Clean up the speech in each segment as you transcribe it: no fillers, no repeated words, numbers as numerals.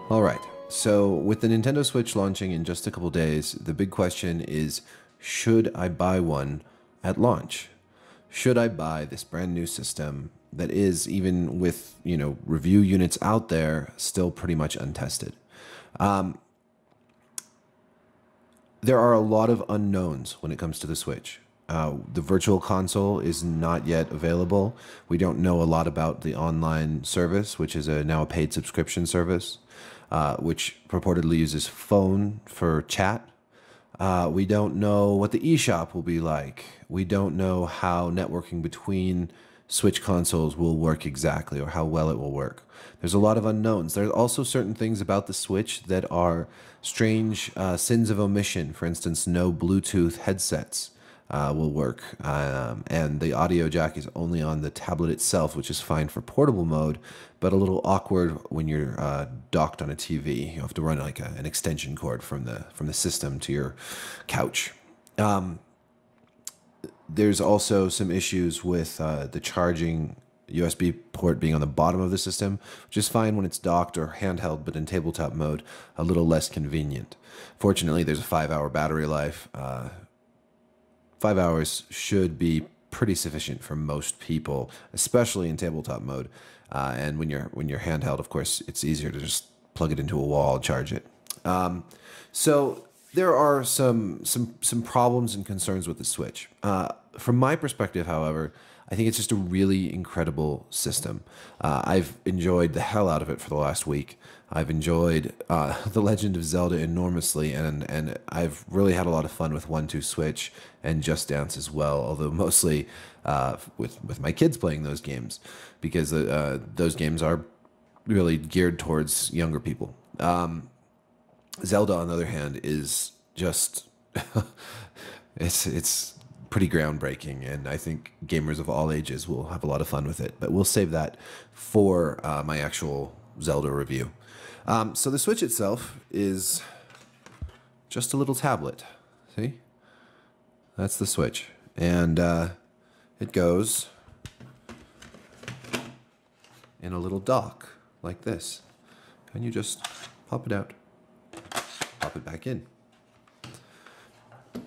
All right. So with the Nintendo Switch launching in just a couple days, the big question is, should I buy one at launch? Should I buy this brand new system that is, even with, review units out there, still pretty much untested? There are a lot of unknowns when it comes to the Switch. The Virtual Console is not yet available. We don't know a lot about the online service, which is now a paid subscription service, which purportedly uses phone for chat. We don't know what the eShop will be like. We don't know how networking between Switch consoles will work exactly, or how well it will work. There's a lot of unknowns. There are also certain things about the Switch that are strange sins of omission. For instance, no Bluetooth headsets will work, and the audio jack is only on the tablet itself, which is fine for portable mode, but a little awkward when you're docked on a TV. You have to run like an extension cord from the system to your couch. There's also some issues with the charging USB port being on the bottom of the system, which is fine when it's docked or handheld, but in tabletop mode, a little less convenient. Fortunately, there's a 5-hour battery life. 5 hours should be pretty sufficient for most people, especially in tabletop mode. And when you're handheld, of course, it's easier to just plug it into a wall and charge it. So there are some problems and concerns with the Switch. From my perspective, however, I think it's just a really incredible system. I've enjoyed the hell out of it for the last week. I've enjoyed The Legend of Zelda enormously, and I've really had a lot of fun with 1-2 Switch and Just Dance as well, although mostly with my kids playing those games, because those games are really geared towards younger people. Zelda, on the other hand, is just it's pretty groundbreaking, and I think gamers of all ages will have a lot of fun with it. But we'll save that for my actual Zelda review. So the Switch itself is just a little tablet. See? That's the Switch. And it goes in a little dock like this. And you just pop it out, pop it back in.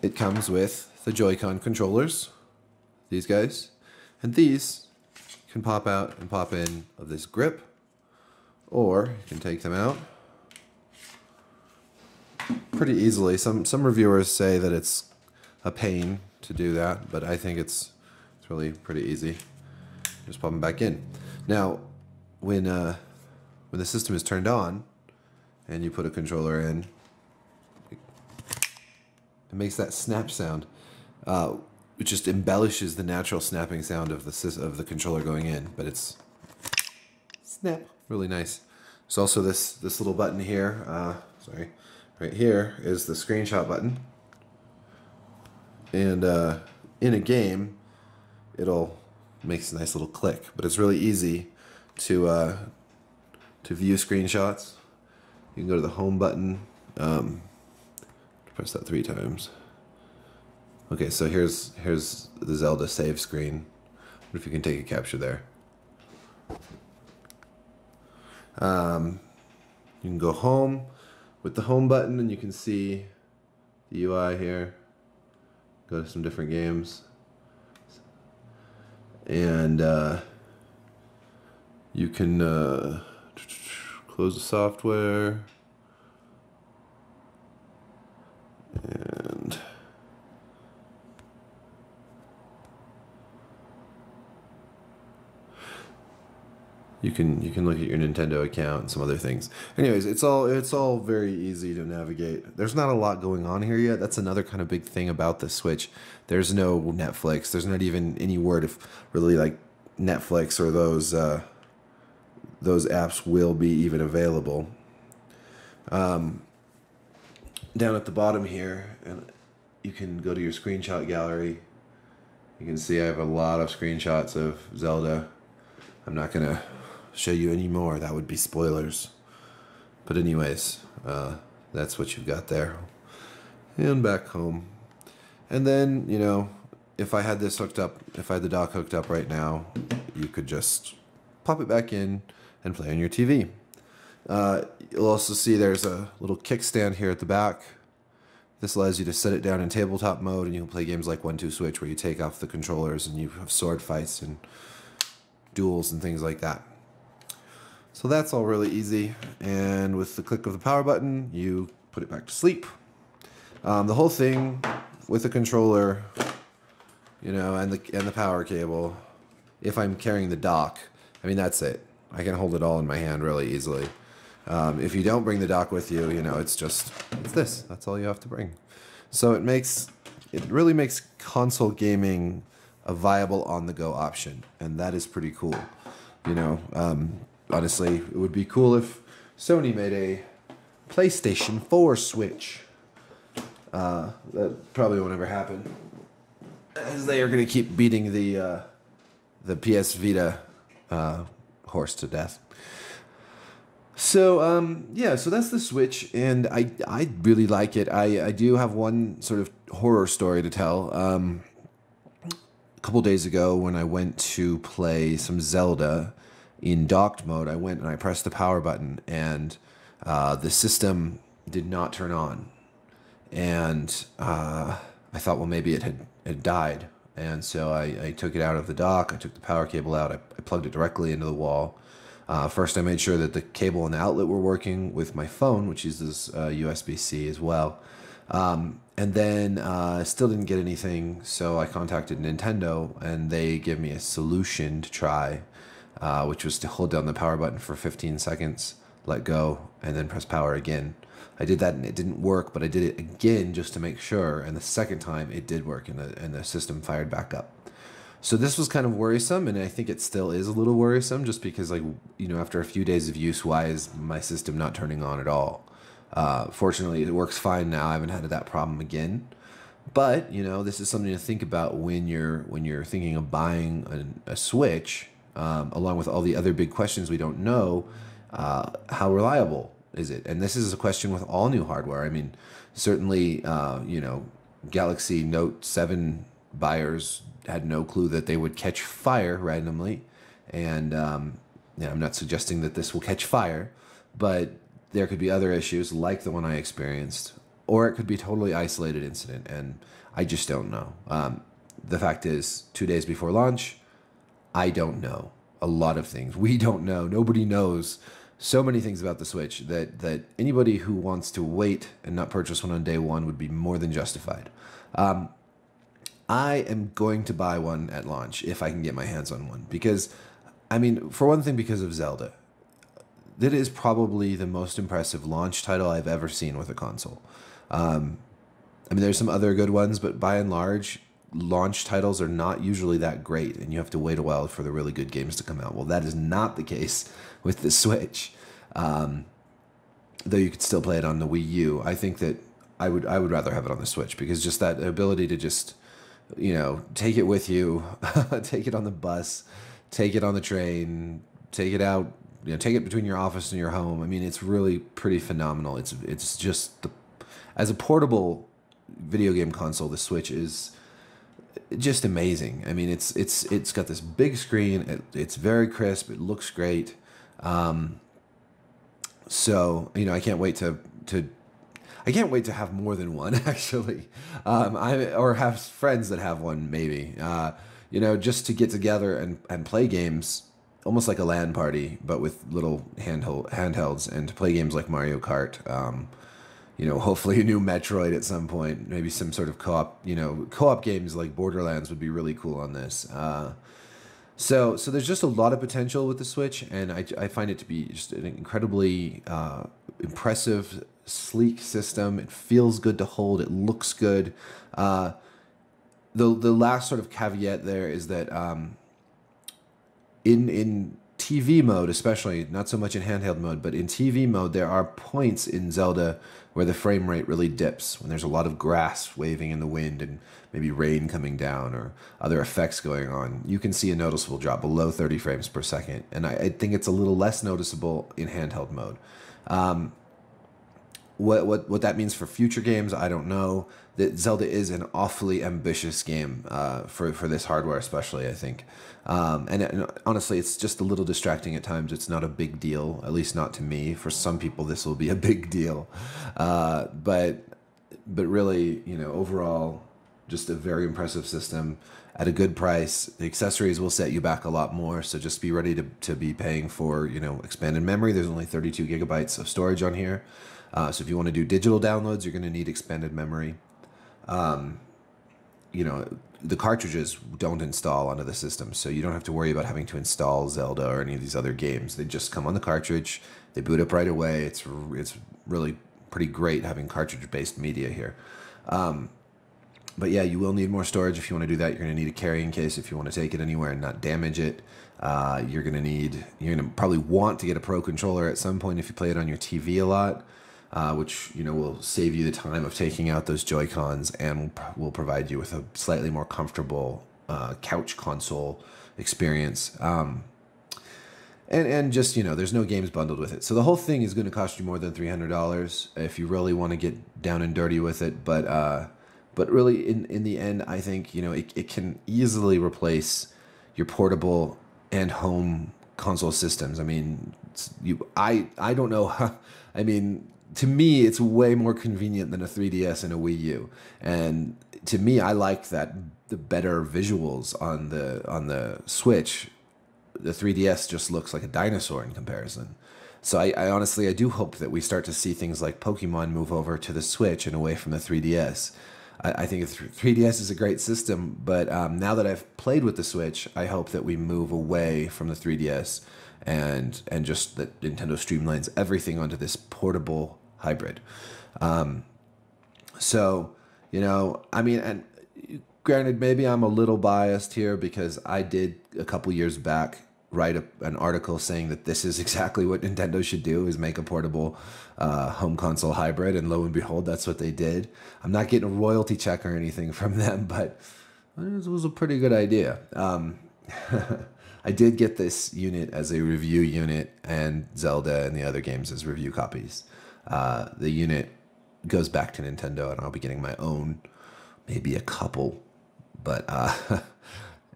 It comes with the Joy-Con controllers, these guys, and these can pop out and pop in of this grip, or you can take them out pretty easily. Some reviewers say that it's a pain to do that, but I think it's really pretty easy. Just pop them back in. Now, when the system is turned on and you put a controller in, it makes that snap sound, which just embellishes the natural snapping sound of the controller going in. But it's snap, really nice. There's also this little button here. Sorry, right here is the screenshot button. And in a game, it'll make a nice little click. But it's really easy to view screenshots. You can go to the home button. Press that 3 times. Okay, so here's the Zelda save screen. What if you can take a capture there? You can go home with the home button, and you can see the UI here. Go to some different games, and you can close the software. And you can look at your Nintendo account and some other things. Anyways, it's all very easy to navigate. There's not a lot going on here yet. That's another kind of big thing about the Switch. There's no Netflix. There's not even any word of really like Netflix or those apps will be even available. Down at the bottom here, and you can go to your screenshot gallery. You can see I have a lot of screenshots of Zelda. I'm not gonna show you any more, that would be spoilers. But anyways, that's what you've got there. And back home. And then, if I had this hooked up, if I had the dock hooked up right now, you could just pop it back in and play on your TV. You'll also see there's a little kickstand here at the back. This allows you to set it down in tabletop mode, and you can play games like 1-2 Switch, where you take off the controllers and you have sword fights and duels and things like that. So that's all really easy, and with the click of the power button, you put it back to sleep. The whole thing with the controller, you know, and the power cable, if I'm carrying the dock, I mean, that's it. I can hold it all in my hand really easily. If you don't bring the dock with you, you know, it's this. That's all you have to bring. So it really makes console gaming a viable on-the-go option, and that is pretty cool. You know, honestly, it would be cool if Sony made a PlayStation 4 Switch. That probably won't ever happen, as they are going to keep beating the PS Vita horse to death. So yeah, so that's the Switch, and I really like it. I do have one sort of horror story to tell. A couple days ago, when I went to play some Zelda in docked mode, I went and I pressed the power button, and the system did not turn on. And I thought, well, maybe it had died. And so I took it out of the dock. I took the power cable out. I plugged it directly into the wall. First, I made sure that the cable and the outlet were working with my phone, which uses USB-C as well. And then I still didn't get anything, so I contacted Nintendo, and they gave me a solution to try, which was to hold down the power button for 15 seconds, let go, and then press power again. I did that and it didn't work, but I did it again just to make sure, and the second time it did work, and the system fired back up. So this was kind of worrisome, and I think it still is a little worrisome, just because, like, you know, after a few days of use, why is my system not turning on at all? Fortunately, it works fine now. I haven't had that problem again. But, you know, this is something to think about when you're thinking of buying a Switch, along with all the other big questions we don't know. How reliable is it? And this is a question with all new hardware. I mean, certainly, you know, Galaxy Note 7 buyers had no clue that they would catch fire randomly. And yeah, I'm not suggesting that this will catch fire, but there could be other issues like the one I experienced, or it could be a totally isolated incident, and I just don't know. The fact is, 2 days before launch, I don't know a lot of things. We don't know. Nobody knows so many things about the Switch that anybody who wants to wait and not purchase one on day one would be more than justified. I am going to buy one at launch if I can get my hands on one, because, I mean, for one thing, because of Zelda. That is probably the most impressive launch title I've ever seen with a console. I mean, there's some other good ones, but by and large, launch titles are not usually that great, and you have to wait a while for the really good games to come out. Well, that is not the case with the Switch. Though you could still play it on the Wii U. I think that I would rather have it on the Switch, because just that ability to just, you know, take it with you, take it on the bus, take it on the train, take it out, you know, take it between your office and your home. I mean, it's really pretty phenomenal. It's just as a portable video game console, the Switch is just amazing. I mean, it's got this big screen. It's very crisp. It looks great. So, you know, I can't wait to have more than one, actually. Or have friends that have one, maybe. You know, just to get together and play games, almost like a LAN party, but with little handhelds, and to play games like Mario Kart. You know, hopefully a new Metroid at some point. Maybe some sort of co-op, you know, co-op games like Borderlands would be really cool on this. So there's just a lot of potential with the Switch, and I find it to be just an incredibly impressive, sleek system. It feels good to hold. It looks good. The last sort of caveat there is that in TV mode, especially, not so much in handheld mode, but in TV mode, there are points in Zelda where the frame rate really dips, when there's a lot of grass waving in the wind and maybe rain coming down or other effects going on. You can see a noticeable drop below 30 frames per second, and I think it's a little less noticeable in handheld mode. What that means for future games, I don't know. That Zelda is an awfully ambitious game for this hardware, especially, I think. And honestly, it's just a little distracting at times. It's not a big deal, at least not to me. For some people, this will be a big deal. But really, overall, just a very impressive system at a good price. The accessories will set you back a lot more, so just be ready to be paying for, expanded memory. There's only 32 gigabytes of storage on here. So if you want to do digital downloads, you're going to need expanded memory. The cartridges don't install onto the system, so you don't have to worry about having to install Zelda or any of these other games. They just come on the cartridge. They boot up right away. It's really pretty great having cartridge-based media here. But yeah, you will need more storage if you want to do that. You're going to need a carrying case if you want to take it anywhere and not damage it. You're going to probably want to get a Pro controller at some point if you play it on your TV a lot, which will save you the time of taking out those Joy-Cons and will provide you with a slightly more comfortable couch console experience. And just, there's no games bundled with it. So the whole thing is going to cost you more than $300 if you really want to get down and dirty with it. But really, in the end, I think, it can easily replace your portable and home console systems. I mean, I don't know how, I mean, to me, it's way more convenient than a 3DS and a Wii U. And to me, I like that the better visuals on the Switch. The 3DS just looks like a dinosaur in comparison. So I honestly, I do hope that we start to see things like Pokemon move over to the Switch and away from the 3DS. I think 3DS is a great system, but now that I've played with the Switch, I hope that we move away from the 3DS and just that Nintendo streamlines everything onto this portable hybrid. So, I mean, and granted, maybe I'm a little biased here because I did a couple years back write an article saying that this is exactly what Nintendo should do, is make a portable home console hybrid, and lo and behold, that's what they did. I'm not getting a royalty check or anything from them, but it was a pretty good idea. I did get this unit as a review unit and Zelda and the other games as review copies. The unit goes back to Nintendo, and I'll be getting my own, maybe a couple, but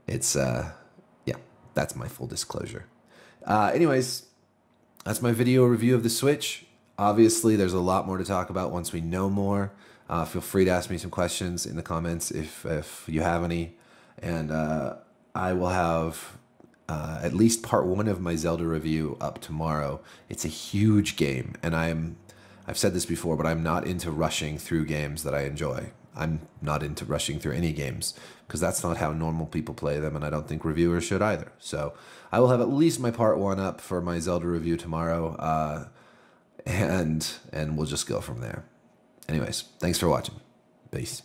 it's yeah, that's my full disclosure. Anyways, that's my video review of the Switch. Obviously, there's a lot more to talk about once we know more. Feel free to ask me some questions in the comments if you have any, and I will have at least part 1 of my Zelda review up tomorrow. It's a huge game, and I've said this before, but I'm not into rushing through games that I enjoy. I'm not into rushing through any games because that's not how normal people play them, and I don't think reviewers should either. So I will have at least my part 1 up for my Zelda review tomorrow, and we'll just go from there. Anyways, thanks for watching. Peace.